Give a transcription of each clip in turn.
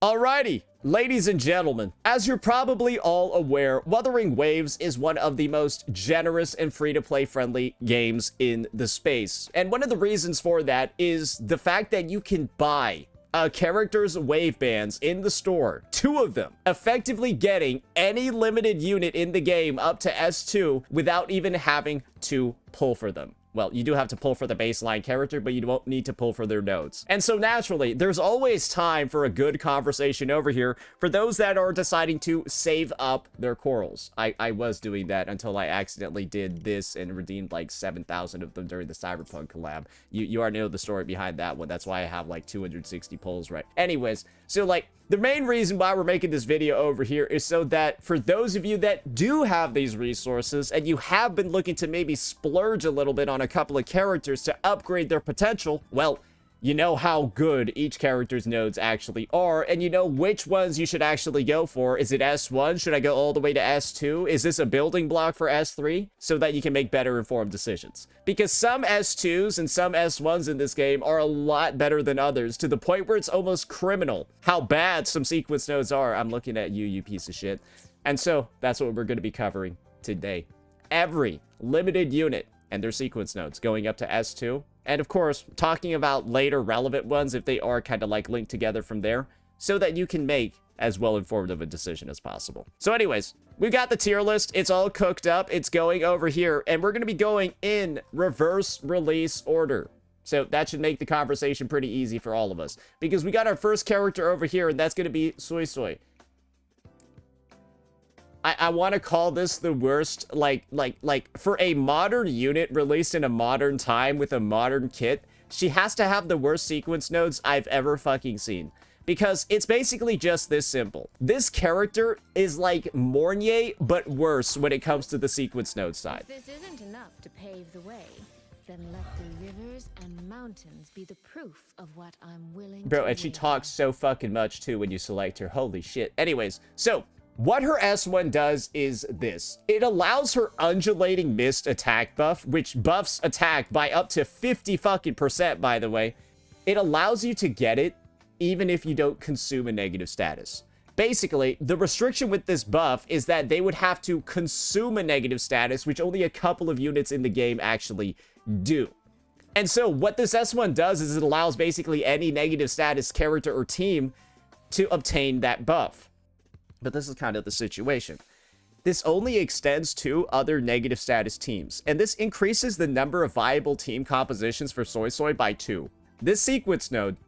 Alrighty, ladies and gentlemen, as you're probably all aware, Wuthering Waves is one of the most generous and free-to-play friendly games in the space. And one of the reasons for that is the fact that you can buy characters' wave bands in the store, 2 of them, effectively getting any limited unit in the game up to S2 without even having to pull for them. Well, you do have to pull for the baseline character, but you won't need to pull for their nodes. And so naturally, there's always time for a good conversation over here for those that are deciding to save up their corals. I was doing that until I accidentally did this and redeemed like 7,000 of them during the Cyberpunk collab. You already know the story behind that one. That's why I have like 260 pulls, right? Anyways, so like, the main reason why we're making this video over here is so that for those of you that do have these resources and you have been looking to maybe splurge a little bit on a couple of characters to upgrade their potential, well, you know how good each character's nodes actually are, and you know which ones you should actually go for. Is it S1? Should I go all the way to S2? Is this a building block for S3? So that you can make better informed decisions. Because some S2s and some S1s in this game are a lot better than others, to the point where it's almost criminal how bad some sequence nodes are. I'm looking at you, you piece of shit. And so, that's what we're going to be covering today. Every limited unit and their sequence nodes going up to S2. And of course, talking about later relevant ones if they are kind of like linked together from there, so that you can make as well-informed of a decision as possible. So anyways, we've got the tier list. It's all cooked up. It's going over here, and we're going to be going in reverse release order. So that should make the conversation pretty easy for all of us, because we got our first character over here, and that's going to be Suisui. I want to call this the worst, like, for a modern unit released in a modern time with a modern kit, she has to have the worst sequence nodes I've ever fucking seen. Because it's basically just this simple. This character is like Mornye, but worse when it comes to the sequence node side. If this isn't enough to pave the way, then let the rivers and mountains be the proof of what I'm willing to Bro, and she talks so fucking much too when you select her. Holy shit. Anyways, so what her S1 does is this. It allows her undulating mist attack buff, which buffs attack by up to 50 fucking %, by the way. It allows you to get it even if you don't consume a negative status. Basically, the restriction with this buff is that they would have to consume a negative status, which only a couple of units in the game actually do. And so what this S1 does is it allows basically any negative status character or team to obtain that buff. But this is kind of the situation. This only extends to other negative status teams, and this increases the number of viable team compositions for Suisui by 2. This sequence node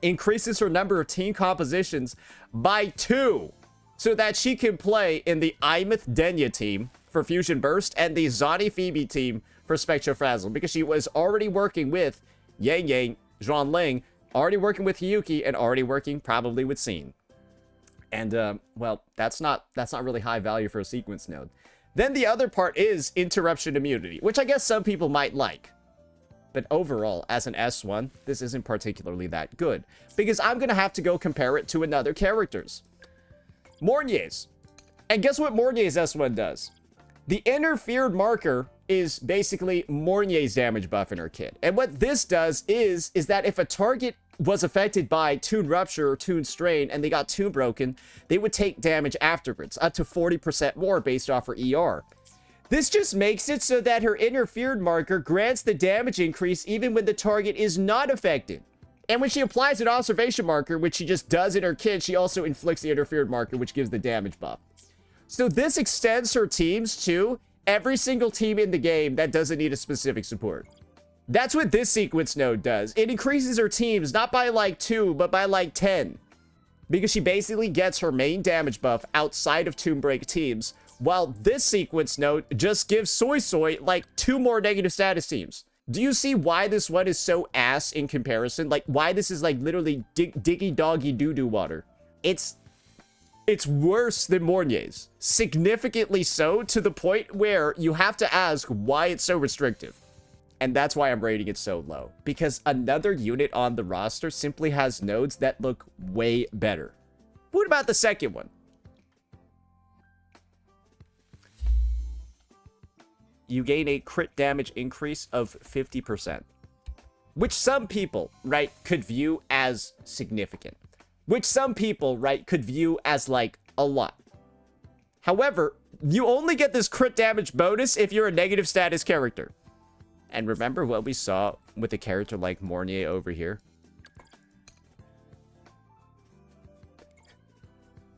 increases her number of team compositions by 2, so that she can play in the Aemeath Denia team for Fusion Burst and the Zani Phoebe team for Spectrofrazzle, because she was already working with Yangyang, Zhuanling, already working with Hiyuki, and already working probably with Scene. And, well, that's not really high value for a sequence node. Then the other part is interruption immunity, which I guess some people might like. But overall, as an S1, this isn't particularly that good, because I'm going to have to go compare it to another character's. Mornye's. And guess what Mornye's S1 does? The interfered marker is basically Mornye's damage buff in her kit. And what this does is that if a target was affected by Toon Rupture or Toon Strain and they got Toon Broken, they would take damage afterwards, up to 40% more based off her ER. This just makes it so that her interfered marker grants the damage increase even when the target is not affected. And when she applies an observation marker, which she just does in her kit, she also inflicts the interfered marker, which gives the damage buff. So this extends her teams to every single team in the game that doesn't need a specific support. That's what this sequence node does. It increases her teams not by like 2, but by like 10. Because she basically gets her main damage buff outside of Tomb Break teams, while this sequence node just gives Suisui like 2 more negative status teams. Do you see why this one is so ass in comparison? Like, why this is like literally diggy doggy doo-doo water. It's worse than Mornye's. Significantly so, to the point where you have to ask why it's so restrictive. And that's why I'm rating it so low. Because another unit on the roster simply has nodes that look way better. What about the second one? You gain a crit damage increase of 50%. Which some people, right, could view as significant. which some people, right, could view as like a lot. However, you only get this crit damage bonus if you're a negative status character. And remember what we saw with a character like Mornye over here?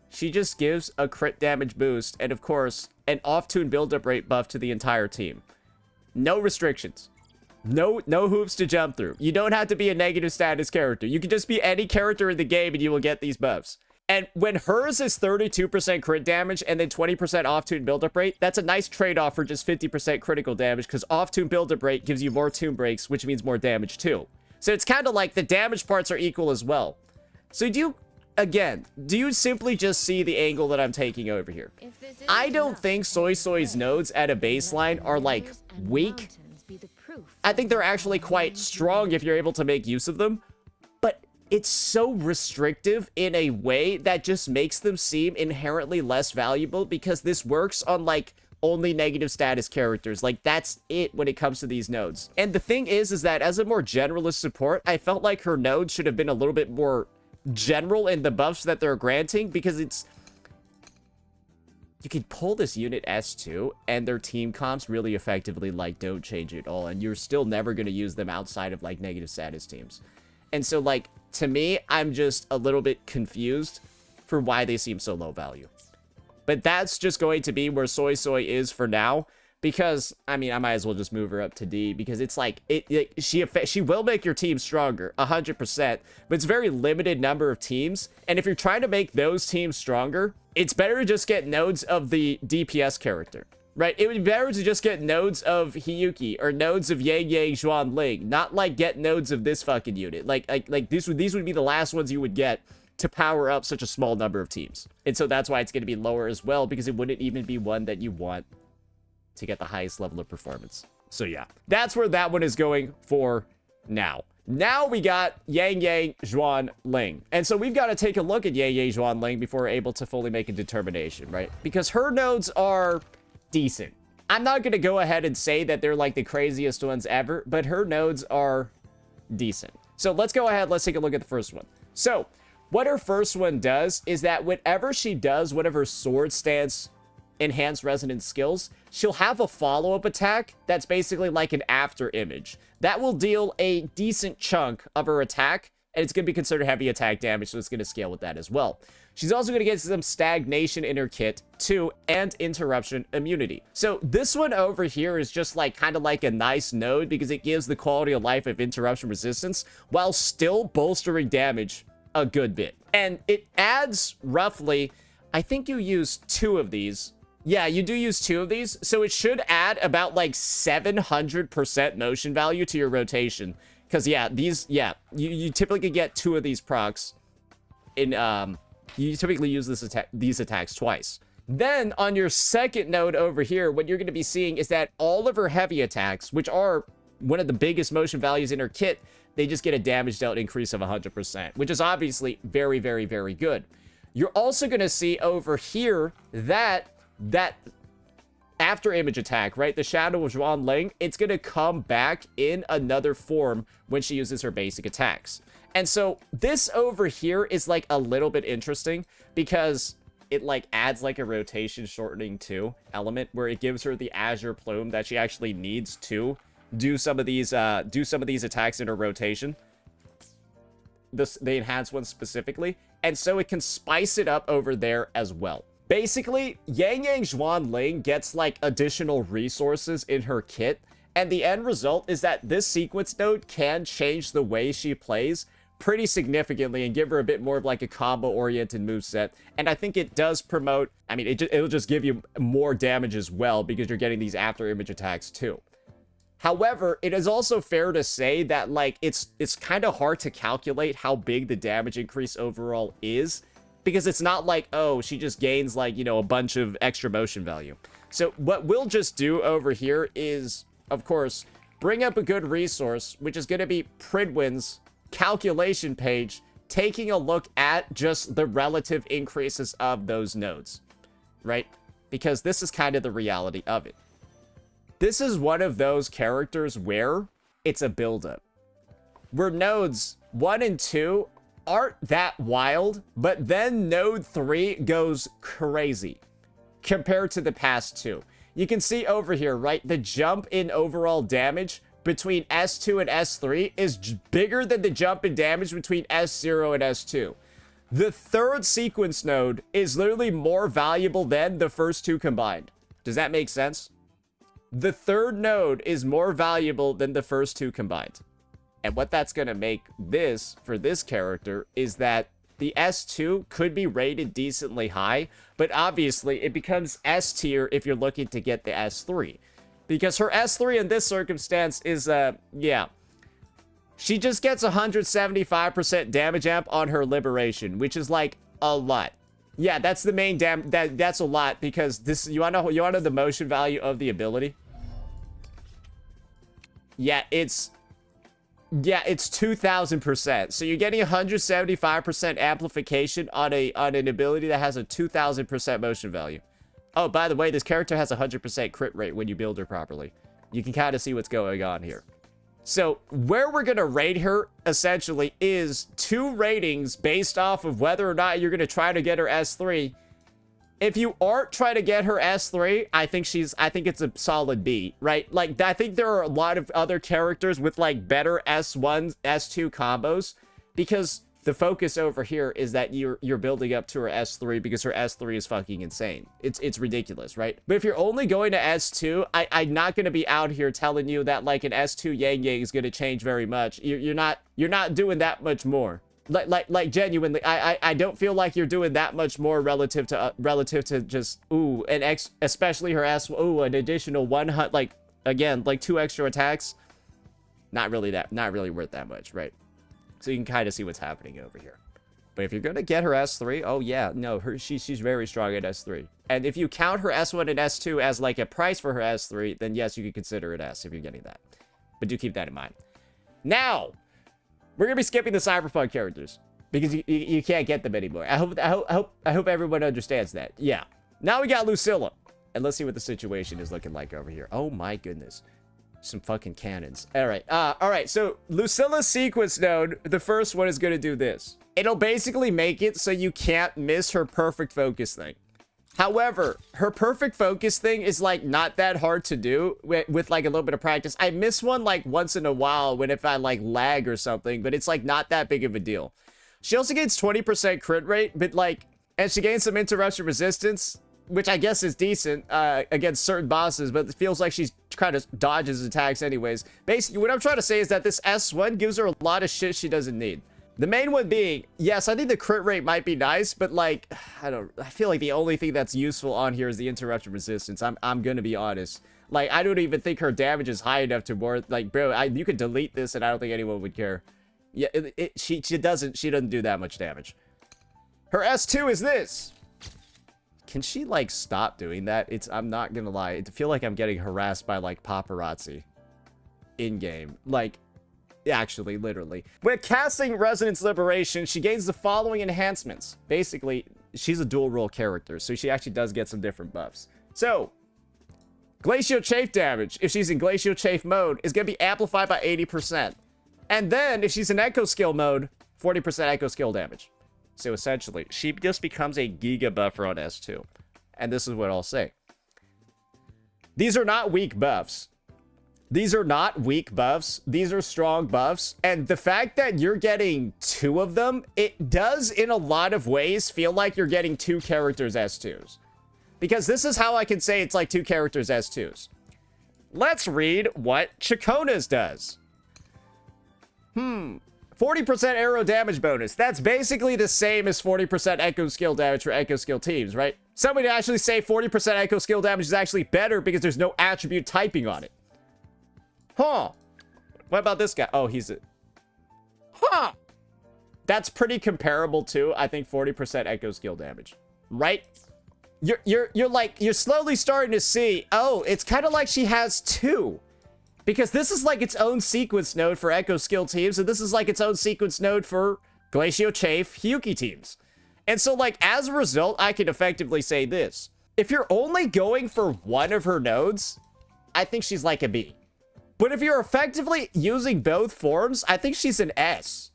She just gives a crit damage boost and, of course, an off-tune build-up rate buff to the entire team. No restrictions. No hoops to jump through. You don't have to be a negative status character. You can just be any character in the game and you will get these buffs. And when hers is 32% crit damage and then 20% off-tune build-up rate, that's a nice trade-off for just 50% critical damage, because off-tune build-up rate gives you more tune breaks, which means more damage too. So it's kind of like the damage parts are equal as well. So do you simply just see the angle that I'm taking over here? I don't think Suisui's nodes at a baseline are like weak. I think they're actually quite strong if you're able to make use of them. But it's so restrictive in a way that just makes them seem inherently less valuable, because this works on like only negative status characters. Like, that's it when it comes to these nodes. And the thing is that as a more generalist support, I felt like her nodes should have been a little bit more general in the buffs that they're granting, because it's, you can pull this unit S2 and their team comps really effectively like don't change at all, and you're still never going to use them outside of like negative status teams. And so, like, to me, I'm just a little bit confused for why they seem so low value. But that's just going to be where Suisui is for now, because, I mean, I might as well just move her up to D, because it's like, she will make your team stronger, 100%, but it's a very limited number of teams, and if you're trying to make those teams stronger, it's better to just get nodes of the DPS character, right? It would be better to just get nodes of Hiyuki, or nodes of Yangyang, Xuanling, not like get nodes of this fucking unit. These would be the last ones you would get to power up such a small number of teams. And so that's why it's going to be lower as well, because it wouldn't even be one that you want to get the highest level of performance. So yeah, that's where that one is going for now. Now we got Yangyang Xuanling. And so we've got to take a look at Yangyang Xuanling before we're able to fully make a determination, right? Because her nodes are decent. I'm not going to go ahead and say that they're like the craziest ones ever, but her nodes are decent. So let's go ahead, let's take a look at the first one. So what her first one does is that whenever she does one of her sword stance enhanced resonance skills, she'll have a follow-up attack that's basically like an after image. That will deal a decent chunk of her attack, and it's going to be considered heavy attack damage, so it's going to scale with that as well. She's also going to get some stagnation in her kit too, and interruption immunity. So this one over here is just like kind of like a nice node, because it gives the quality of life of interruption resistance while still bolstering damage a good bit. And it adds roughly, I think you use 2 of these. Yeah, you do use 2 of these, so it should add about like 700% motion value to your rotation. Because yeah, these, yeah, you typically get 2 of these procs in, you typically use these attacks twice. Then on your second node over here, what you're going to be seeing is that all of her heavy attacks, which are one of the biggest motion values in her kit, they just get a damage dealt increase of 100%, which is obviously very, very, very good. You're also going to see over here that after image attack, right? The Shadow of Xuanling, it's going to come back in another form when she uses her basic attacks. And so this over here is like a little bit interesting, because it like adds like a rotation shortening too element, where it gives her the Azure Plume that she actually needs to do some of these attacks in her rotation. The enhanced ones specifically. And so it can spice it up over there as well. Basically, Yangyang Xuanling gets like additional resources in her kit, and the end result is that this sequence node can change the way she plays pretty significantly and give her a bit more of like a combo-oriented moveset. And I think it does promote, I mean, it'll just give you more damage as well, because you're getting these after image attacks too. However, it is also fair to say that like it's kind of hard to calculate how big the damage increase overall is, because it's not like, oh, she just gains like, you know, a bunch of extra motion value. So what we'll just do over here is, of course, bring up a good resource, which is going to be Pridwin's calculation page, taking a look at just the relative increases of those nodes, right? Because this is kind of the reality of it. This is one of those characters where it's a buildup, where nodes 1 and 2 aren't that wild, but then node 3 goes crazy compared to the past two. You can see over here, right? The jump in overall damage between S2 and S3 is bigger than the jump in damage between S0 and S2. The third sequence node is literally more valuable than the first two combined. Does that make sense? The third node is more valuable than the first two combined. And what that's going to make this, for this character, is that the S2 could be rated decently high, but obviously it becomes S tier if you're looking to get the S3. Because her S3 in this circumstance is, yeah. She just gets 175% damage amp on her liberation, which is like a lot. Yeah, that's the main that's a lot because this, you wanna know the motion value of the ability? Yeah, it's 2000%. So you're getting 175% amplification on an ability that has a 2000% motion value. Oh, by the way, this character has a 100% crit rate when you build her properly. You can kind of see what's going on here. So where we're going to rate her essentially is 2 ratings based off of whether or not you're going to try to get her S3. If you aren't trying to get her S3, I think it's a solid B, right? Like, I think there are a lot of other characters with like better S1, S2 combos, because the focus over here is that you're building up to her S3 because her S3 is fucking insane. It's ridiculous, right? But if you're only going to S2, I'm not going to be out here telling you that like an S2 Yangyang is going to change very much. You're not doing that much more. Like genuinely, I don't feel like you're doing that much more relative to just especially her an additional 100, like again, like 2 extra attacks. Not really worth that much, right? So you can kind of see what's happening over here. But if you're gonna get her S3, oh yeah, no, she's very strong at S3. And if you count her S1 and S2 as like a price for her S3, then yes, you could consider it S if you're getting that. But do keep that in mind. Now, we're gonna be skipping the Cyberpunk characters because you can't get them anymore. I hope everyone understands that. Yeah. Now we got Lucilla, and let's see what the situation is looking like over here. Oh my goodness, some fucking cannons. All right. So Lucilla's sequence node, the first one is gonna do this. It'll basically make it so you can't miss her perfect focus thing. However, her perfect focus thing is like not that hard to do with like a little bit of practice. I miss one like once in a while if I like lag or something, but it's like not that big of a deal. She also gains 20% crit rate, but like, and she gains some interruption resistance, which I guess is decent against certain bosses, but it feels like she's kind of dodges attacks anyways. Basically, what I'm trying to say is that this S1 gives her a lot of shit she doesn't need. The main one being, yes, I think the crit rate might be nice, but like, I feel like the only thing that's useful on here is the interruption resistance. I'm gonna be honest. Like, I don't even think her damage is high enough to warrant, like, bro, you could delete this and I don't think anyone would care. Yeah, she doesn't do that much damage. Her S2 is this. Can she like stop doing that? I'm not gonna lie. I feel like I'm getting harassed by like paparazzi in game. Like, actually, literally. With casting Resonance Liberation, she gains the following enhancements. Basically, she's a dual role character, so she actually does get some different buffs. So, Glacial Chafe damage, if she's in Glacial Chafe mode, is going to be amplified by 80%. And then, if she's in Echo Skill mode, 40% Echo Skill damage. So essentially, she just becomes a Giga buffer on S2. And this is what I'll say. These are not weak buffs. These are not weak buffs. These are strong buffs. And the fact that you're getting 2 of them, it does in a lot of ways feel like you're getting 2 characters S2s. Because this is how I can say it's like 2 characters S2s. Let's read what Chacona's does. 40% arrow damage bonus. That's basically the same as 40% echo skill damage for echo skill teams, right? Some would actually say 40% echo skill damage is actually better because there's no attribute typing on it. Huh. What about this guy? Oh, he's a... Huh. That's pretty comparable to, I think, 40% echo skill damage. Right? You're slowly starting to see, oh, it's kind of like she has 2. Because this is like its own sequence node for echo skill teams, and this is like its own sequence node for Glacial Chafe Hiyuki teams. And so, like, as a result, I can effectively say this. If you're only going for one of her nodes, I think she's like a B. But if you're effectively using both forms, I think she's an S.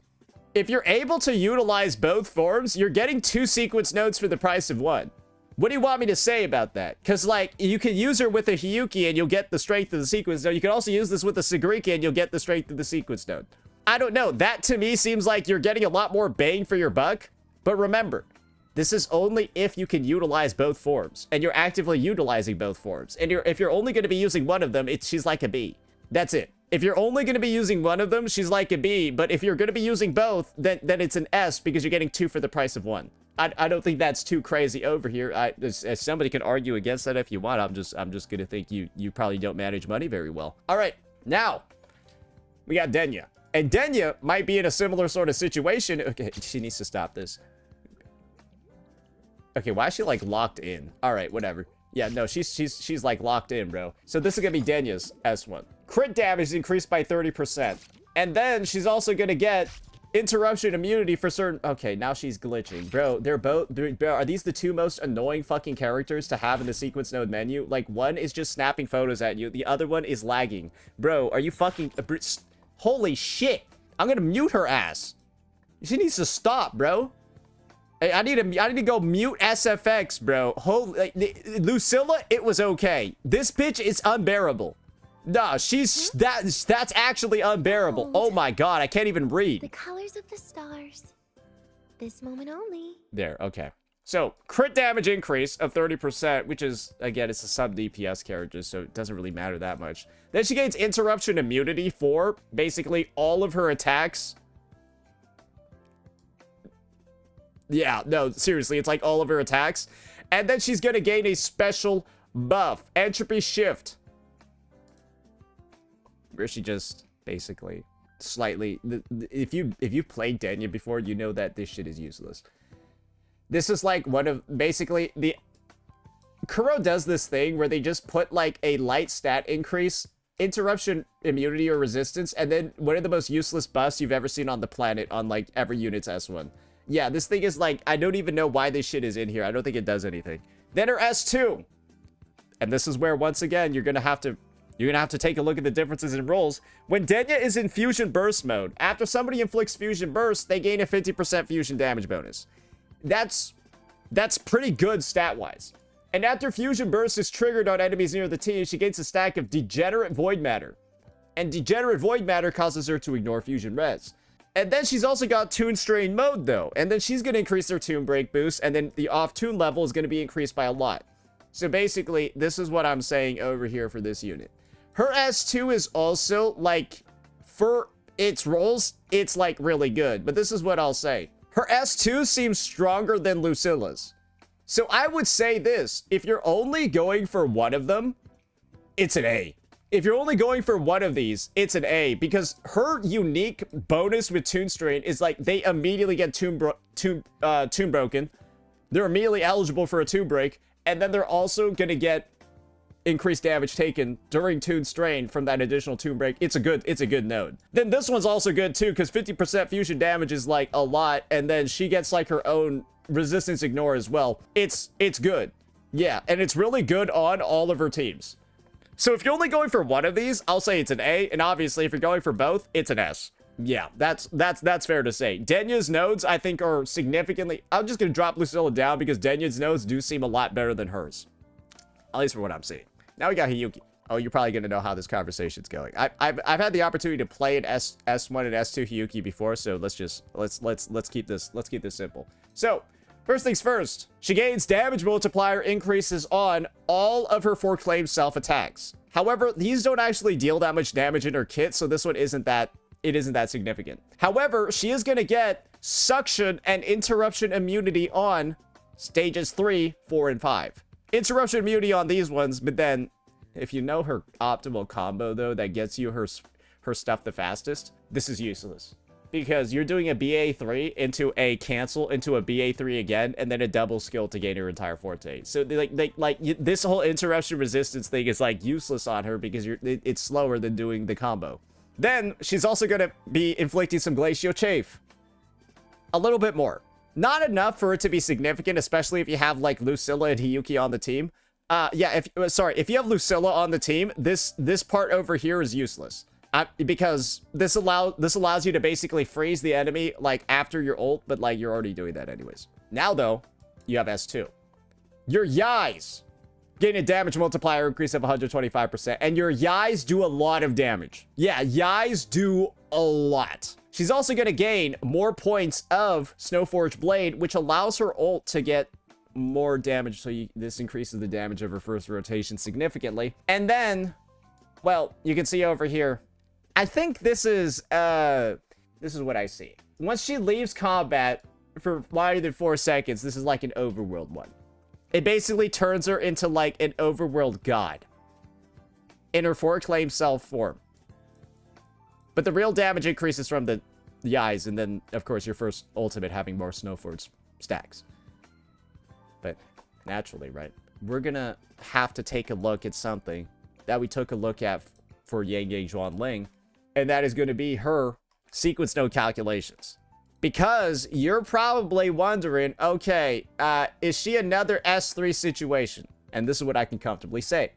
if you're able to utilize both forms, you're getting 2 sequence nodes for the price of 1. What do you want me to say about that? Because, like, you can use her with a Hiyuki and you'll get the strength of the sequence node. You can also use this with a Sigrika and you'll get the strength of the sequence node. I don't know. That, to me, seems like you're getting a lot more bang for your buck. But remember, this is only if you can utilize both forms. And you're actively utilizing both forms. And if you're only going to be using one of them, she's like a B. That's it. If you're only going to be using one of them, she's like a B. But if you're going to be using both, then it's an S because you're getting 2 for the price of 1. I don't think that's too crazy over here. As somebody can argue against that if you want. I'm just going to think you probably don't manage money very well. All right, now we got Denia. And Denia might be in a similar sort of situation. Okay, she needs to stop this. Okay, why is she like locked in? All right, whatever. Yeah, no, she's like locked in, bro. So this is gonna be Denia's S1. Crit damage is increased by 30%. And then she's also gonna get interruption immunity for certain... Okay, now she's glitching. Bro, are these the 2 most annoying fucking characters to have in the sequence node menu? Like, one is just snapping photos at you. The other one is lagging. Bro, are you fucking... Holy shit. I'm gonna mute her ass. She needs to stop, bro. I need to go mute SFX, bro. Holy... Lucilla, it was okay. This bitch is unbearable. Nah, that's actually unbearable. Oh my god, I can't even read. The colors of the stars. This moment only. There, okay. So, crit damage increase of 30%, which is, again, it's a sub-DPS character, so it doesn't really matter that much. Then she gains interruption immunity for basically all of her attacks. Yeah, no, seriously, it's like all of her attacks. And then she's gonna gain a special buff, entropy shift, where she just basically slightly... If you've played Denia before, you know that this shit is useless. This is like one of... Basically, the... Kuro does this thing where they just put like a light stat increase, interruption immunity or resistance, and then one of the most useless buffs you've ever seen on the planet on like every unit's S1. Yeah, this thing is like... I don't even know why this shit is in here. I don't think it does anything. Then her S2. And this is where, once again, you're gonna have to take a look at the differences in roles. When Denia is in Fusion Burst mode, after somebody inflicts Fusion Burst, they gain a 50% fusion damage bonus. That's pretty good stat-wise. And after Fusion Burst is triggered on enemies near the team, she gains a stack of Degenerate Void Matter. And Degenerate Void Matter causes her to ignore Fusion Res. And then she's also got Toon Strain mode, though. And then she's going to increase her Toon Break boost, and then the off-Toon level is going to be increased by a lot. So basically, this is what I'm saying over here for this unit. Her S2 is also, like, for its roles, it's, like, really good. But this is what I'll say. Her S2 seems stronger than Lucilla's. So I would say this. If you're only going for one of them, it's an A. If you're only going for one of these, it's an A. Because her unique bonus with Toon Strain is, like, they immediately get Toon Broken. They're immediately eligible for a Toon Break. And then they're also going to get increased damage taken during Toon Strain from that additional Toon Break. It's a good node. Then this one's also good too, because 50% fusion damage is like a lot, and then she gets like her own resistance ignore as well. It's good. Yeah, and it's really good on all of her teams. So if you're only going for one of these, I'll say it's an A, and obviously if you're going for both, it's an S. Yeah, that's fair to say. Denia's nodes, I think, are significantly... I'm just going to drop Lucilla down because Denia's nodes do seem a lot better than hers. At least for what I'm seeing. Now we got Hiyuki. Oh, you're probably going to know how this conversation's going. I've had the opportunity to play an S1 and S2 Hiyuki before, so let's keep this simple. So, first things first, she gains damage multiplier increases on all of her foreclaimed self-attacks. However, these don't actually deal that much damage in her kit, so this one isn't that significant. However, she is going to get suction and interruption immunity on stages 3, 4, and 5. Interruption immunity on these ones, but then if you know her optimal combo though that gets you her stuff the fastest, this is useless. Because you're doing a BA3 into a cancel into a BA3 again, and then a double skill to gain her entire forte. So this whole interruption resistance thing is like useless on her because it's slower than doing the combo. Then she's also going to be inflicting some Glacial Chafe. A little bit more. Not enough for it to be significant, especially if you have like Lucilla and Hiyuki on the team. Yeah, if you have Lucilla on the team, this part over here is useless. Because this allows you to basically freeze the enemy, like, after your ult, but, like, you're already doing that anyways. Now, though, you have S2. Your Yais gain a damage multiplier increase of 125%, and your Yais do a lot of damage. Yeah, Yais do a lot. She's also going to gain more points of Snowforge Blade, which allows her ult to get more damage, so this increases the damage of her first rotation significantly. And then, well, you can see over here, I think this is what I see. Once she leaves combat for longer than 4 seconds, this is like an overworld one. It basically turns her into like an overworld god in her foreclaimed self form. But the real damage increases from the eyes, and then, of course, your first ultimate having more Snowforge stacks. But naturally, right? We're gonna have to take a look at something that we took a look at for Yangyang Zhuanling, and that is going to be her sequence node calculations. Because you're probably wondering, okay, is she another S3 situation? And this is what I can comfortably say.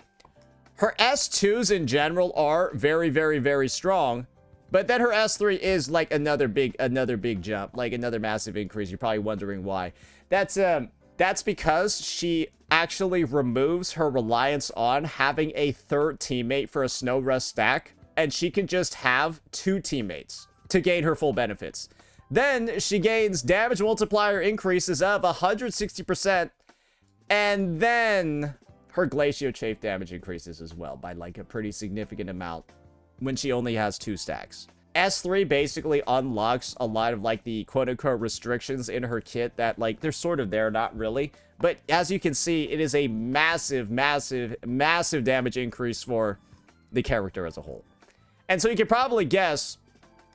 Her S2s in general are very, very, very strong. But then her S3 is like another big jump, like another massive increase. You're probably wondering why. That's because she actually removes her reliance on having a third teammate for a Snow Rust stack. And she can just have 2 teammates to gain her full benefits. Then she gains damage multiplier increases of 160%. And then her Glacio Chafe damage increases as well by like a pretty significant amount when she only has 2 stacks. S3 basically unlocks a lot of like the quote-unquote restrictions in her kit that like they're sort of there, not really. But as you can see, it is a massive, massive, massive damage increase for the character as a whole. And so you can probably guess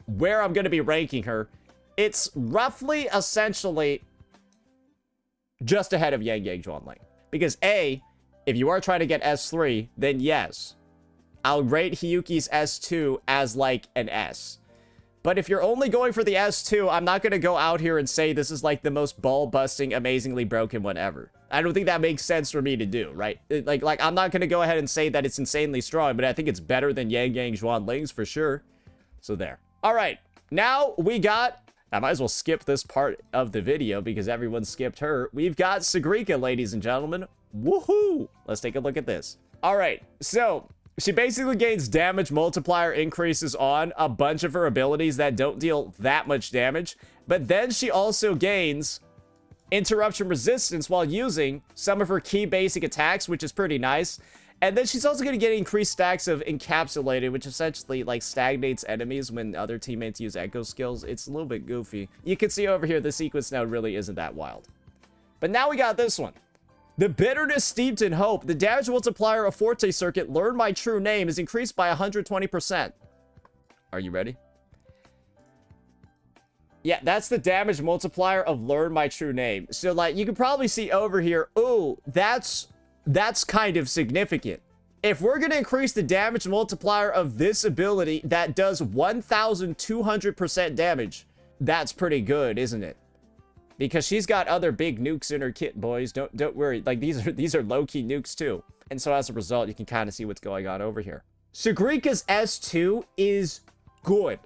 where I'm going to be ranking her. It's roughly, essentially, just ahead of Yangyang Zhuanling. Because A, if you are trying to get S3, then yes, I'll rate Hiyuki's S2 as like an S. But if you're only going for the S2, I'm not going to go out here and say this is like the most ball-busting, amazingly broken one ever. I don't think that makes sense for me to do, right? Like I'm not going to go ahead and say that it's insanely strong, but I think it's better than Yangyang Zhuanling's for sure. So there. All right. Now we got... I might as well skip this part of the video because everyone skipped her. We've got Sigrika, ladies and gentlemen. Woohoo! Let's take a look at this. All right. So... she basically gains damage multiplier increases on a bunch of her abilities that don't deal that much damage. But then she also gains interruption resistance while using some of her key basic attacks, which is pretty nice. And then she's also going to get increased stacks of encapsulated, which essentially like stagnates enemies when other teammates use echo skills. It's a little bit goofy. You can see over here the sequence node really isn't that wild. But now we got this one. The bitterness steeped in hope. The damage multiplier of Forte Circuit, Learn My True Name, is increased by 120%. Are you ready? Yeah, that's the damage multiplier of Learn My True Name. So, like, you can probably see over here, ooh, that's kind of significant. If we're going to increase the damage multiplier of this ability that does 1,200% damage, that's pretty good, isn't it? Because she's got other big nukes in her kit, boys. Don't worry. Like, these are low-key nukes, too. And so, as a result, you can kind of see what's going on over here. Sigrika's S2 is good.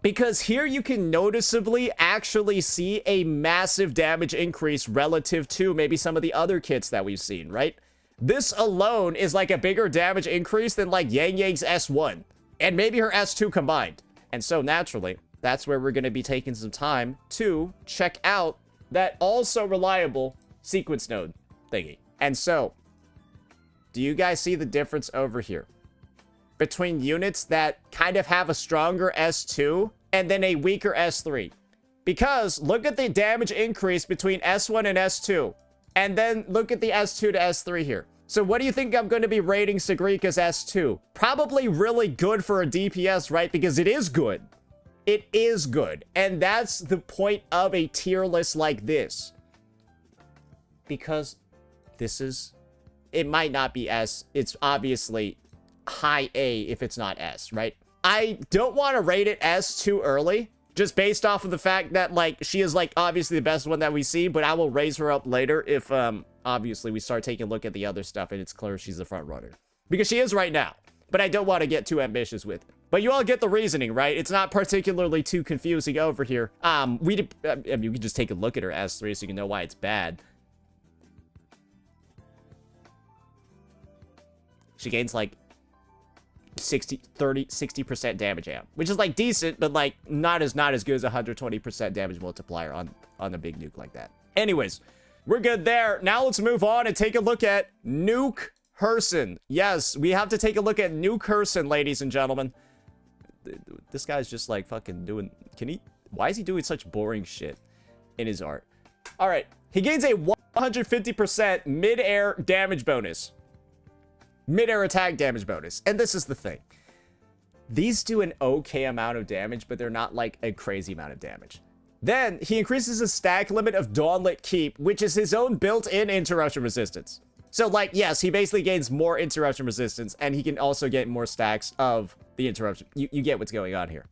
Because here you can noticeably actually see a massive damage increase relative to maybe some of the other kits that we've seen, right? This alone is like a bigger damage increase than, like, Yangyang's S1. And maybe her S2 combined. And so, naturally, that's where we're going to be taking some time to check out that also reliable sequence node thingy. And so, do you guys see the difference over here between units that kind of have a stronger S2 and then a weaker S3? Because look at the damage increase between S1 and S2, and then look at the S2 to S3 here. So what do you think I'm going to be rating Sigrika's S2? Probably really good for a DPS, right? Because it is good. It is good. And that's the point of a tier list like this. Because this is... it might not be S. It's obviously high A if it's not S, right? I don't want to rate it S too early. Just based off of the fact that, like, she is, like, obviously the best one that we see. But I will raise her up later if, obviously we start taking a look at the other stuff and it's clear she's the front runner. Because she is right now. But I don't want to get too ambitious with it. But you all get the reasoning, right? It's not particularly too confusing over here. I mean, you can just take a look at her S3 so you can know why it's bad. She gains like 60% damage amp, which is like decent, but like not as good as 120% damage multiplier on a big nuke like that. Anyways, we're good there. Now let's move on and take a look at Nuke Herson. Yes, we have to take a look at Nuke Herson, ladies and gentlemen. This guy's just like fucking doing... Why is he doing such boring shit in his art? All right. He gains a 150% mid-air damage bonus. Mid-air attack damage bonus. And this is the thing. These do an okay amount of damage, but they're not like a crazy amount of damage. Then he increases his stack limit of Dawnlit Keep, which is his own built-in interruption resistance. So, like, yes, he basically gains more interruption resistance, and he can also get more stacks of the interruption. You get what's going on here.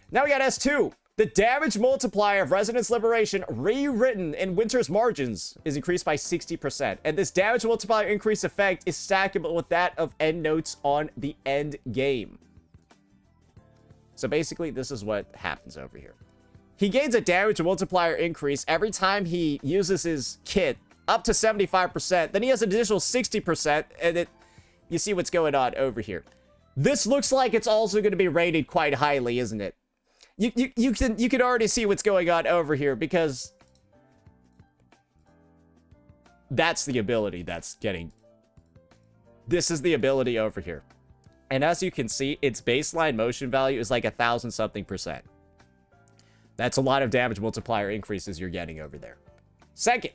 Now we got S2. The damage multiplier of Resonance Liberation, rewritten in Winter's Margins, is increased by 60%. And this damage multiplier increase effect is stackable with that of end notes on the end game. So basically, this is what happens over here. He gains a damage multiplier increase every time he uses his kit up to 75%. Then he has an additional 60%, and you see what's going on over here. This looks like it's also going to be rated quite highly, isn't it? You can already see what's going on over here, because that's the ability that's getting... This is the ability over here. And as you can see, its baseline motion value is like 1,000-something%. That's a lot of damage multiplier increases you're getting over there. Second,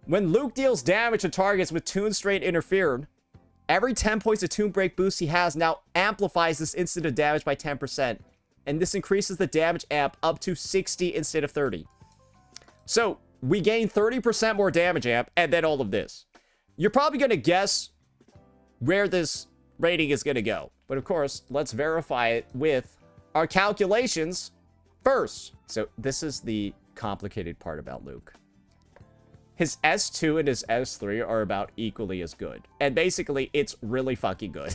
when Luuk deals damage to targets with Toon Strain interfered, every 10 points of Toon Break boost he has now amplifies this instant of damage by 10%. And this increases the damage amp up to 60 instead of 30. So, we gain 30% more damage amp, and then all of this. You're probably going to guess where this rating is going to go. But of course, let's verify it with our calculations first. So, this is the complicated part about Luuk. His S2 and his S3 are about equally as good. And basically, it's really fucking good.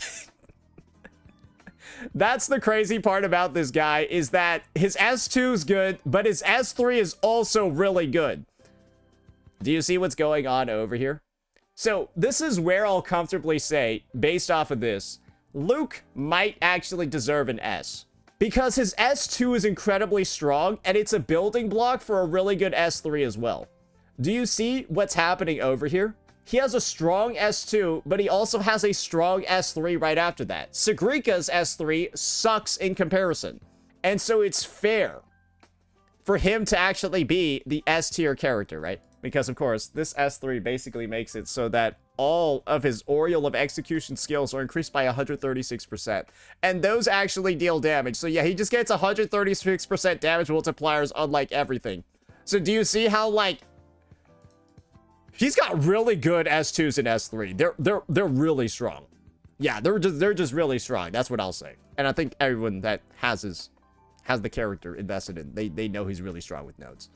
That's the crazy part about this guy, is that his S2 is good, but his S3 is also really good. Do you see what's going on over here? So, this is where I'll comfortably say, based off of this, Luuk might actually deserve an S. Because his S2 is incredibly strong, and it's a building block for a really good S3 as well. Do you see what's happening over here? He has a strong S2, but he also has a strong S3 right after that. Sigrika's S3 sucks in comparison. And so it's fair for him to actually be the S tier character, right? Because, of course, this S3 basically makes it so that all of his Oriole of Execution skills are increased by 136%. And those actually deal damage. So, yeah, he just gets 136% damage multipliers on, like, everything. So, do you see how, like... He's got really good S2s and S3. They're really strong. Yeah, they're just really strong. That's what I'll say. And I think everyone that has the character invested in, they know he's really strong with nodes.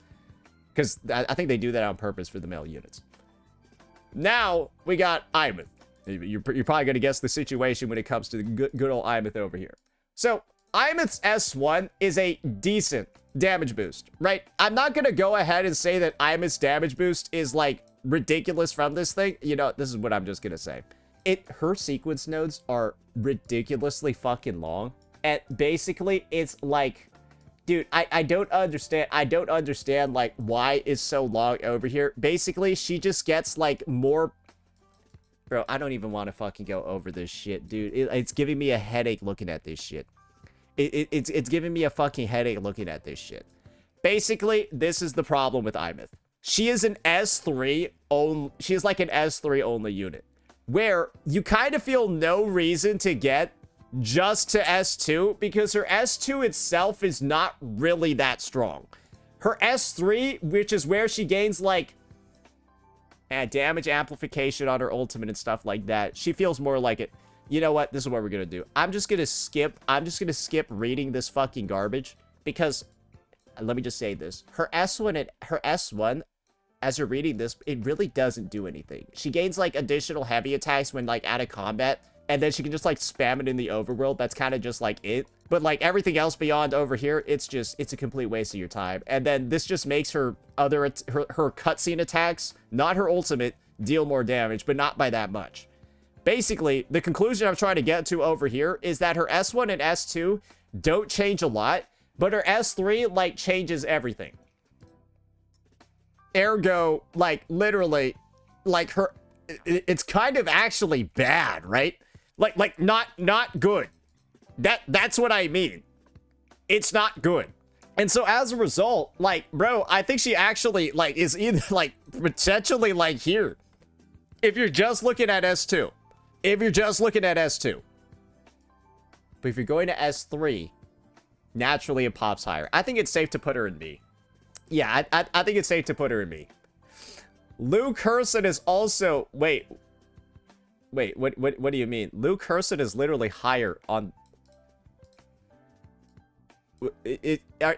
Because I think they do that on purpose for the male units. Now, we got Aemeath. You're probably going to guess the situation when it comes to the good old Aemeath over here. So, Aemeath's S1 is a decent damage boost, right? I'm not going to go ahead and say that Aemeath's damage boost is, like, ridiculous from this thing. You know, this is what I'm just going to say. Her sequence nodes are ridiculously fucking long. And basically, it's like... Dude, I don't understand, like, why it's so long over here. Basically, she just gets, like, more... Bro, I don't even want to fucking go over this shit, dude. It's giving me a headache looking at this shit. It's giving me a fucking headache looking at this shit. Basically, this is the problem with Aemeath. She is an S3 only... She is like an S3 only unit. Where you kind of feel no reason to get just to S2, because her S2 itself is not really that strong. Her S3, which is where she gains, like, damage amplification on her ultimate and stuff like that, she feels more like it. You know what? This is what we're gonna do. I'm just gonna skip reading this fucking garbage, because, let me just say this. Her S1, as you're reading this, it really doesn't do anything. She gains, like, additional heavy attacks when, like, out of combat, and then she can just like spam it in the overworld. That's kind of just like it. But like everything else beyond over here, it's a complete waste of your time. And then this just makes her her cutscene attacks, not her ultimate, deal more damage, but not by that much. Basically, the conclusion I'm trying to get to over here is that her S1 and S2 don't change a lot, but her S3 like changes everything. Ergo, like literally, like her, it's kind of actually bad, right? Like not good. That's what I mean. It's not good. And so as a result, like, bro, I think she actually like is either like potentially like here. If you're just looking at S2. If you're just looking at S2. But if you're going to S3, naturally it pops higher. I think it's safe to put her in B. Yeah, I think it's safe to put her in B. Luuk Hurson is also... Wait, what do you mean? Luuk Hurson is literally higher on...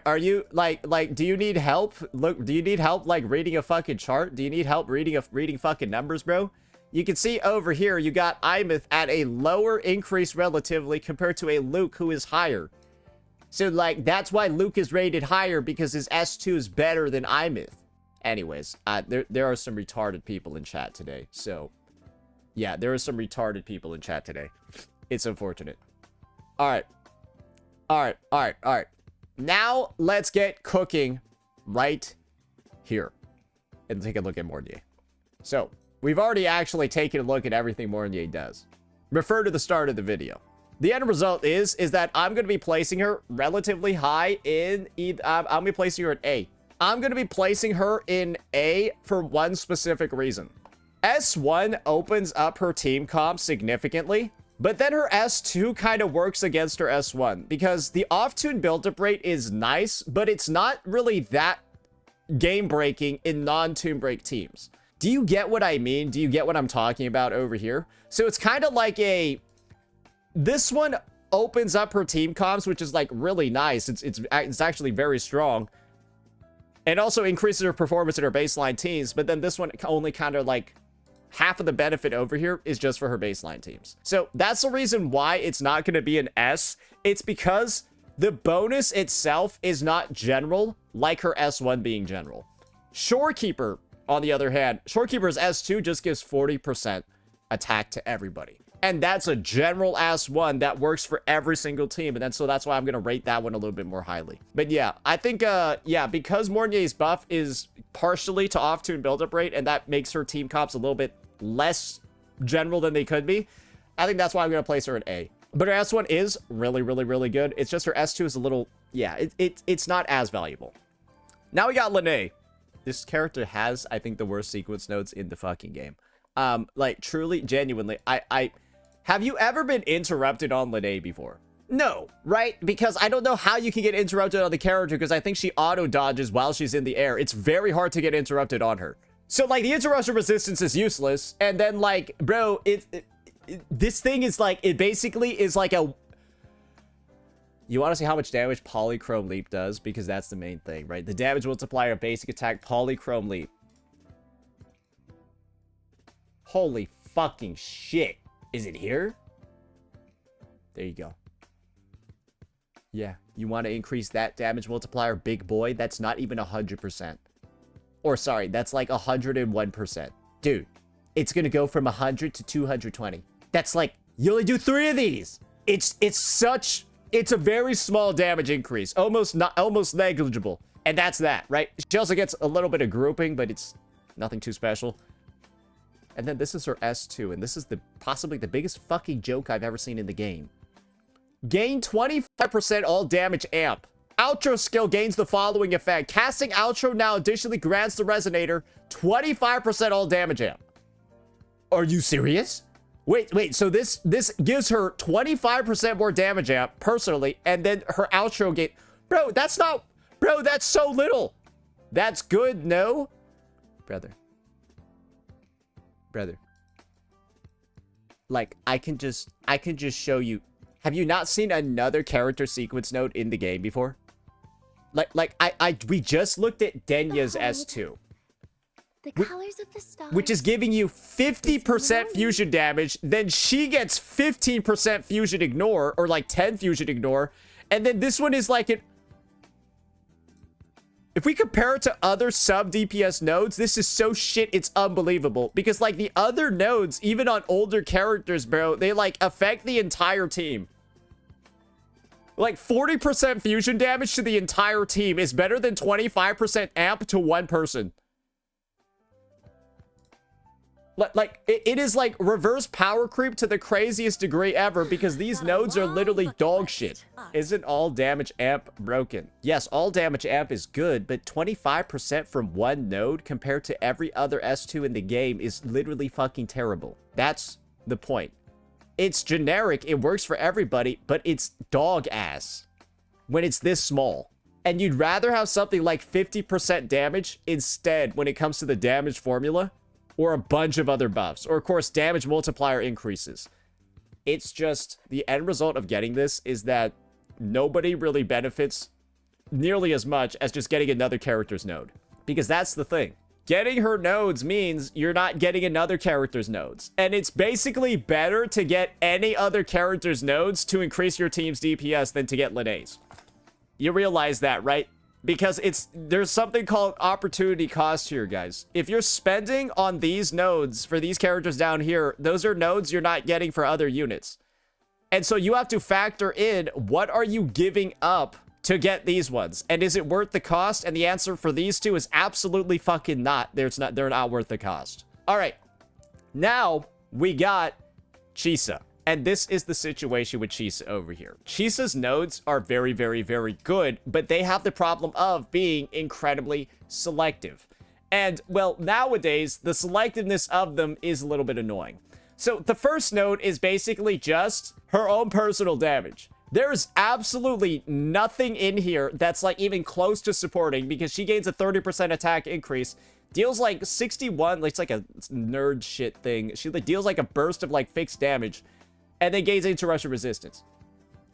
Are you like do you need help? Look, do you need help like reading a fucking chart? Do you need help reading fucking numbers, bro? You can see over here you got Aemeath at a lower increase relatively compared to a Luuk who is higher. So like that's why Luuk is rated higher, because his S2 is better than Aemeath. Anyways, there are some retarded people in chat today. So yeah, there are some retarded people in chat today. It's unfortunate. All right. Now let's get cooking right here and take a look at Mornye. So we've already actually taken a look at everything Mornye does. Refer to the start of the video. The end result is that I'm going to be placing her relatively high in... I'm going to be placing her in A. I'm going to be placing her in A for one specific reason. S1 opens up her team comp significantly, but then her S2 kind of works against her S1, because the off-tune build-up rate is nice, but it's not really that game-breaking in non-tune break teams. Do you get what I mean? Do you get what I'm talking about over here? So it's kind of like a... This one opens up her team comps, which is like really nice. It's actually very strong. And also increases her performance in her baseline teams. But then this one only kind of like half of the benefit over here is just for her baseline teams. So that's the reason why it's not going to be an S. It's because the bonus itself is not general like her S1 being general. Shorekeeper, on the other hand, Shorekeeper's S2 just gives 40% attack to everybody. And that's a general ass one that works for every single team. And so that's why I'm going to rate that one a little bit more highly. But yeah, I think, yeah, because Mornye's buff is partially to off-tune build-up rate, and that makes her team comps a little bit less general than they could be, I think that's why I'm going to place her at A. But her S1 is really, really, really good. It's just her S2 is a little, yeah, it's not as valuable. Now we got Lynae. This character has, I think, the worst sequence notes in the fucking game. Like, truly, genuinely, have you ever been interrupted on Lynae before? No, right? Because I don't know how you can get interrupted on the character, because I think she auto-dodges while she's in the air. It's very hard to get interrupted on her. So, like, the interruption resistance is useless, and then, like, bro, this thing is, like, it basically is like a... You want to see how much damage Polychrome Leap does? Because that's the main thing, right? The damage multiplier of basic attack Polychrome Leap. Holy fucking shit. Is it here? There you go. Yeah, you want to increase that damage multiplier, big boy? That's not even 100%. Or sorry, that's like 101%. Dude, it's going to go from 100 to 220. That's like, you only do 3 of these. It's a very small damage increase. Almost negligible. And that's that, right? She also gets a little bit of grouping, but it's nothing too special. And then this is her S2, and this is possibly the biggest fucking joke I've ever seen in the game. Gain 25% all damage amp. Outro skill gains the following effect. Casting outro now additionally grants the resonator 25% all damage amp. Are you serious? Wait, so this gives her 25% more damage amp, personally, and then her outro gain... Bro, that's not... Bro, that's so little. That's good, no? Brother. Like, I can just show you. Have you not seen another character sequence note in the game before? We just looked at Denia's S2. The colors of the stars. which is giving you 50% fusion damage. Then she gets 15% fusion ignore, or like 10 fusion ignore. And then this one is like an... If we compare it to other sub DPS nodes, this is so shit, it's unbelievable. Because like the other nodes, even on older characters, bro, they like affect the entire team. Like 40% fusion damage to the entire team is better than 25% amp to one person. Like, it is like reverse power creep to the craziest degree ever, because these nodes are literally dog shit. Isn't all damage amp broken? Yes, all damage amp is good, but 25% from one node compared to every other S2 in the game is literally fucking terrible. That's the point. It's generic, it works for everybody, but it's dog ass when it's this small. And you'd rather have something like 50% damage instead when it comes to the damage formula, or a bunch of other buffs, or of course damage multiplier increases. It's just the end result of getting this is that nobody really benefits nearly as much as just getting another character's node, because that's the thing. Getting her nodes means you're not getting another character's nodes, and it's basically better to get any other character's nodes to increase your team's DPS than to get Lynae's. You realize that, right? Because there's something called opportunity cost here, guys. If you're spending on these nodes for these characters down here, those are nodes you're not getting for other units. And so you have to factor in, what are you giving up to get these ones? And is it worth the cost? And the answer for these two is absolutely fucking not. They're not worth the cost. All right. Now we got Chisa. And this is the situation with Chisa over here. Chisa's nodes are very, very, very good, but they have the problem of being incredibly selective. And, well, nowadays, the selectiveness of them is a little bit annoying. So the first node is basically just her own personal damage. There's absolutely nothing in here that's like even close to supporting, because she gains a 30% attack increase, deals like 61, it's like a nerd shit thing. She like deals like a burst of like fixed damage, and then gains interruption resistance.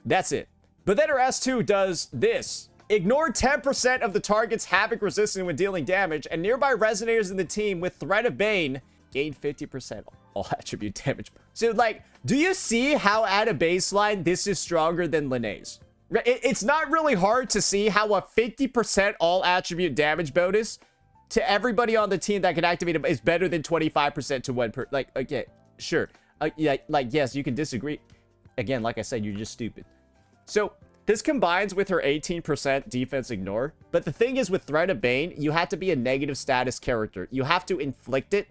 That's it. But then her S2 does this. Ignore 10% of the target's havoc resistance when dealing damage, and nearby resonators in the team with Threat of Bane gain 50% all attribute damage. So, like, do you see how at a baseline this is stronger than Lynae's? It's not really hard to see how a 50% all attribute damage bonus to everybody on the team that can activate it is better than 25% to one per... Like, okay, sure. Yeah, like, yes, you can disagree. Again, like I said, you're just stupid. So, this combines with her 18% defense ignore. But the thing is, with Threat of Bane, you have to be a negative status character. You have to inflict it.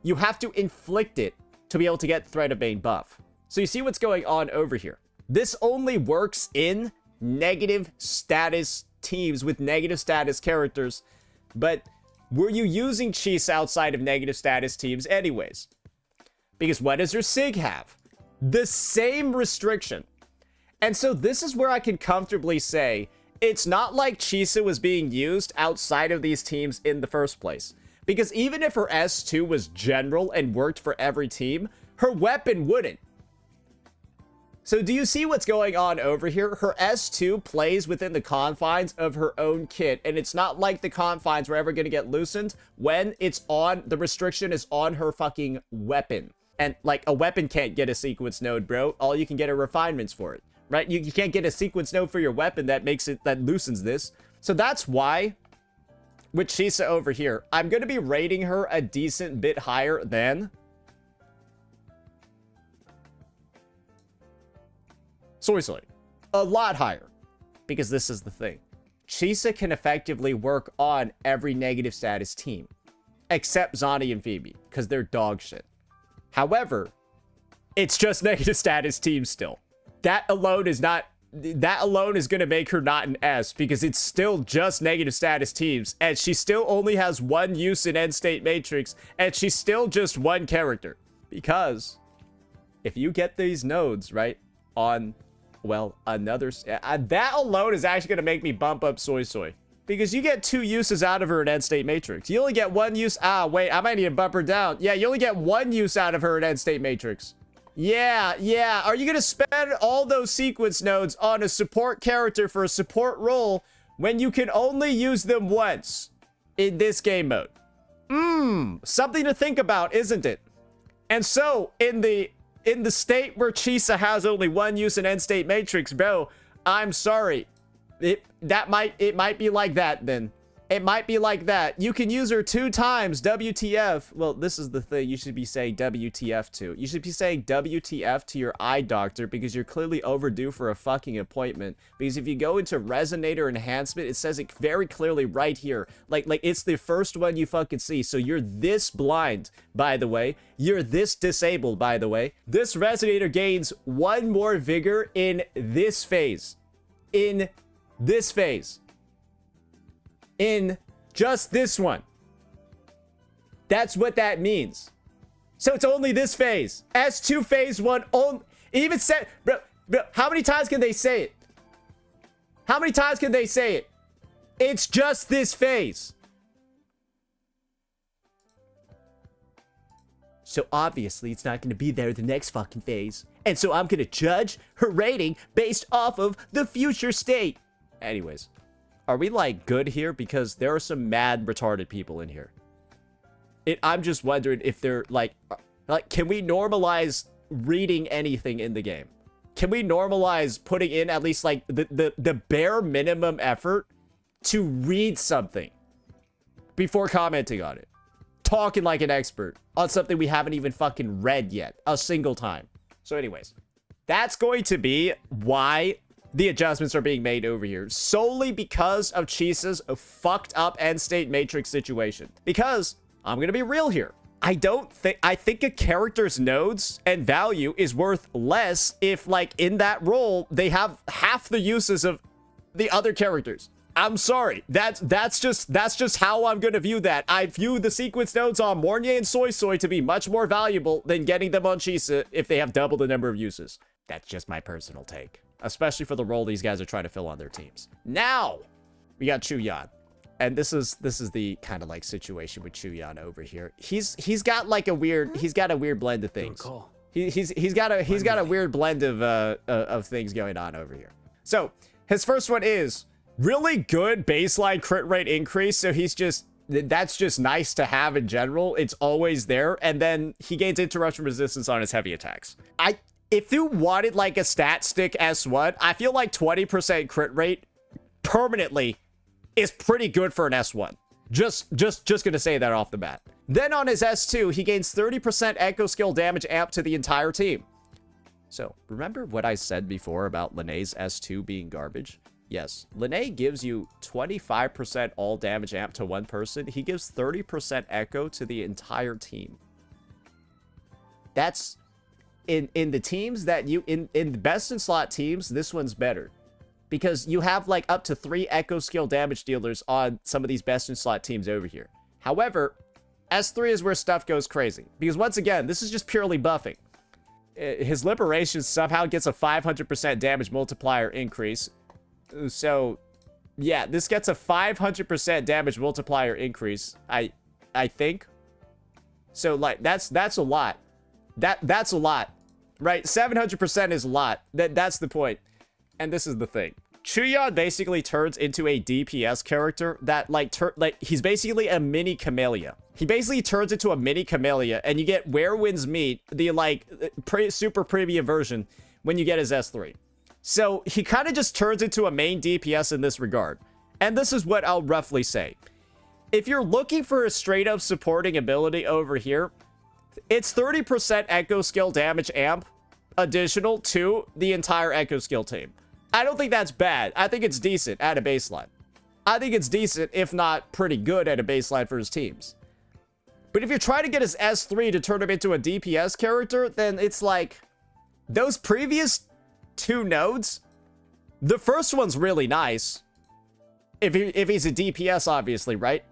You have to inflict it to be able to get Threat of Bane buff. So you see what's going on over here. This only works in negative status teams with negative status characters. But were you using Chisa outside of negative status teams anyways? Because what does her Sig have? The same restriction. And so this is where I can comfortably say it's not like Chisa was being used outside of these teams in the first place. Because even if her S2 was general and worked for every team, her weapon wouldn't. So do you see what's going on over here? Her S2 plays within the confines of her own kit, and it's not like the confines were ever going to get loosened when it's on, the restriction is on her fucking weapon. And, like, a weapon can't get a sequence node, bro. All you can get are refinements for it, right? You can't get a sequence node for your weapon that makes it, that loosens this. So that's why, with Chisa over here, I'm going to be rating her a decent bit higher than Suisui. A lot higher. Because this is the thing. Chisa can effectively work on every negative status team. Except Zani and Phoebe, because they're dog shit. However, it's just negative status teams still. That alone is not... That alone is going to make her not an S, because it's still just negative status teams, and she still only has one use in End State Matrix, and she's still just one character. Because if you get these nodes, right, on, well, another... that alone is actually going to make me bump up Suisui. Because you get 2 uses out of her in End State Matrix. You only get 1 use... Ah, wait, I might need to bump her down. Yeah, you only get 1 use out of her in End State Matrix. Yeah. Are you going to spend all those sequence nodes on a support character for a support role when you can only use them once in this game mode? Something to think about, isn't it? And so, in the state where Chisa has only one use in end state matrix, bro, I'm sorry. It might be like that then. It might be like that. You can use her 2 times, WTF. Well, this is the thing. You should be saying WTF to. You should be saying WTF to your eye doctor because you're clearly overdue for a fucking appointment. Because if you go into resonator enhancement, it says it very clearly right here. Like it's the first one you fucking see. So you're this blind, by the way. You're this disabled, by the way. This resonator gains 1 more vigor in this phase. In this phase. In just this one. That's what that means. So it's only this phase. S2 phase 1 only. Even said, bro, how many times can they say it? How many times can they say it? It's just this phase. So obviously it's not going to be there the next fucking phase. And so I'm going to judge her rating based off of the future state. Anyways. Are we, like, good here? Because there are some mad retarded people in here. I'm just wondering if they're, like, can we normalize reading anything in the game? Can we normalize putting in at least, like, the bare minimum effort to read something before commenting on it? Talking like an expert on something we haven't even fucking read yet a single time. So anyways, that's going to be why the adjustments are being made over here, solely because of Chisa's fucked up end state matrix situation. Because I'm gonna be real here, I think a character's nodes and value is worth less if, like, in that role they have half the uses of the other characters. I'm sorry, that's just how I'm gonna view that. I view the sequence nodes on Mornye and Suisui to be much more valuable than getting them on Chisa if they have double the number of uses. That's just my personal take. Especially for the role these guys are trying to fill on their teams. Now, we got Qiuyuan. And this is the kind of like situation with Qiuyuan over here. He's got like a weird blend of things. He's got a weird blend of things going on over here. So, his first one is really good baseline crit rate increase. So that's just nice to have in general. It's always there. And then he gains interruption resistance on his heavy attacks. If you wanted like a stat stick S1, I feel like 20% crit rate permanently is pretty good for an S1. Just gonna say that off the bat. Then on his S2, he gains 30% echo skill damage amp to the entire team. So remember what I said before about Lynae's S2 being garbage? Yes, Lynae gives you 25% all damage amp to one person. He gives 30% echo to the entire team. That's in the teams that in the best in slot teams, this one's better. Because you have like up to 3 echo skill damage dealers on some of these best in slot teams over here. However, S3 is where stuff goes crazy. Because once again, this is just purely buffing. His liberation somehow gets a 500% damage multiplier increase. So, yeah, this gets a 500% damage multiplier increase, I think. So, like, that's a lot. That's a lot. Right? 700% is a lot. That's the point. And this is the thing. Qiuyuan basically turns into a DPS character that, like, he's basically a mini Camellia. He basically turns into a mini Camellia, and you get Where Winds Meet, the, like, super premium version, when you get his S3. So, he kind of just turns into a main DPS in this regard. And this is what I'll roughly say. If you're looking for a straight-up supporting ability over here, it's 30% echo skill damage amp additional to the entire echo skill team. I don't think that's bad. I think it's decent at a baseline. I think it's decent, if not pretty good at a baseline for his teams. But if you're trying to get his S3 to turn him into a DPS character, then it's like, those previous 2 nodes, the first one's really nice. If he's a DPS, obviously, right?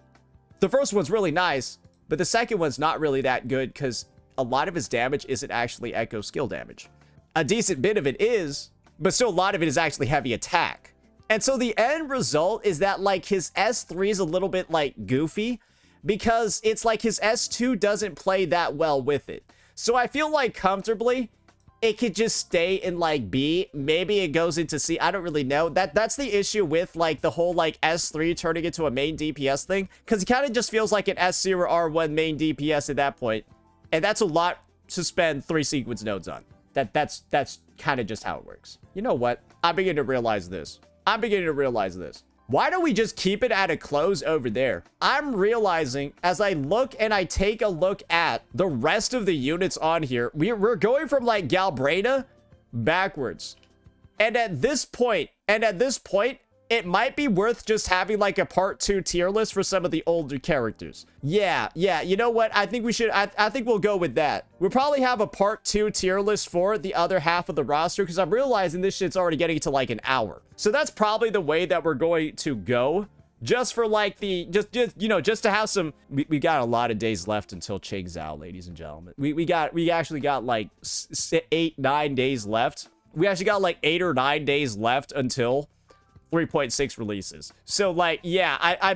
The first one's really nice, but the second one's not really that good because a lot of his damage isn't actually echo skill damage. A decent bit of it is, but still a lot of it is actually heavy attack. And so the end result is that, like, his S3 is a little bit, like, goofy because it's like his S2 doesn't play that well with it. So I feel like comfortably, it could just stay in like B. Maybe it goes into C. I don't really know. That's the issue with like the whole like S3 turning into a main DPS thing, because it kind of just feels like an S0 R1 main DPS at that point, and that's a lot to spend 3 sequence nodes on. That's kind of just how it works. You know what? I'm beginning to realize this. Why don't we just keep it at a close over there? I'm realizing as I look and I take a look at the rest of the units on here, we're going from like Galbreda backwards. And at this point, it might be worth just having like a part 2 tier list for some of the older characters. Yeah, you know what? I think we should, I think we'll go with that. We'll probably have a part 2 tier list for the other half of the roster, because I'm realizing this shit's already getting to like an hour. So that's probably the way that we're going to go. Just for like the, just to have some, we got a lot of days left until Qingzhou, ladies and gentlemen. We actually got like 8-9 days left. We actually got like 8 or 9 days left until 3.6 releases. So like, yeah, I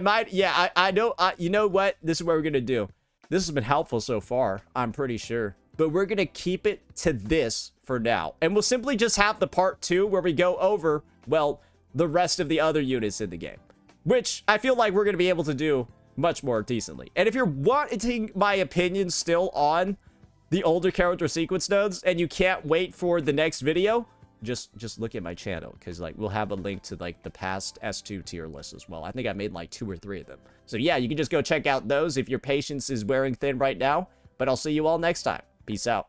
know, you know what? This is what we're gonna do. This has been helpful so far, I'm pretty sure. But we're gonna keep it to this for now. And we'll simply just have the part 2 where we go over, well, the rest of the other units in the game. Which I feel like we're gonna be able to do much more decently. And if you're wanting my opinion still on the older character sequence nodes, and you can't wait for the next video, just look at my channel, because like we'll have a link to like the past S2 tier list as well. I think I made like 2 or 3 of them. So yeah, you can just go check out those if your patience is wearing thin right now. But I'll see you all next time. Peace out.